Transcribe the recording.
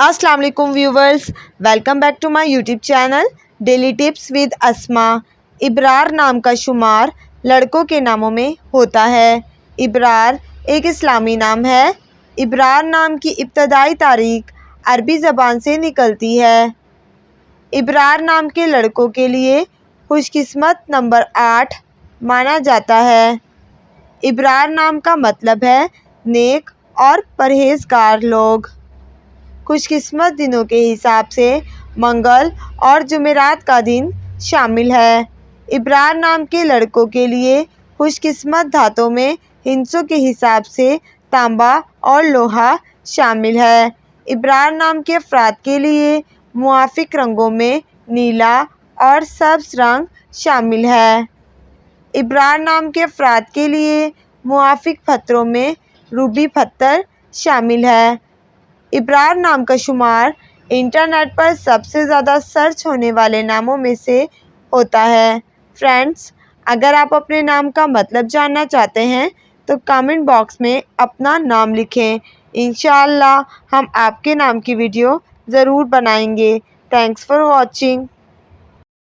अस्सलाम वालेकुम viewers, welcome back to my YouTube channel daily tips with Asma. Ibrar नाम का शुमार लड़कों के नामों में होता है। इब्रार एक इस्लामी नाम है। इब्रार नाम की इब्तदाई तारीख अरबी ज़बान से निकलती है। इब्रार नाम के लड़कों के लिए खुशकिस्मत नंबर 8 माना जाता है। इब्रार नाम का मतलब है नेक और परहेजगार लोग। खुशकिस्मत दिनों के हिसाब से मंगल और जुमेरात का दिन शामिल है। इब्रार नाम के लड़कों के लिए खुशकिस्मत धातों में हिंसों के हिसाब से तांबा और लोहा शामिल है। इब्रार नाम के अफराद के लिए मुआफिक रंगों में नीला और सब्ज़ रंग शामिल है। इब्रार नाम के अफराद के लिए मुआफिक पत्थरों में रूबी पत्थर शामिल है। इब्रार नाम का शुमार इंटरनेट पर सबसे ज़्यादा सर्च होने वाले नामों में से होता है। फ्रेंड्स, अगर आप अपने नाम का मतलब जानना चाहते हैं तो कमेंट बॉक्स में अपना नाम लिखें। इंशाअल्लाह हम आपके नाम की वीडियो ज़रूर बनाएंगे। Thanks for watching.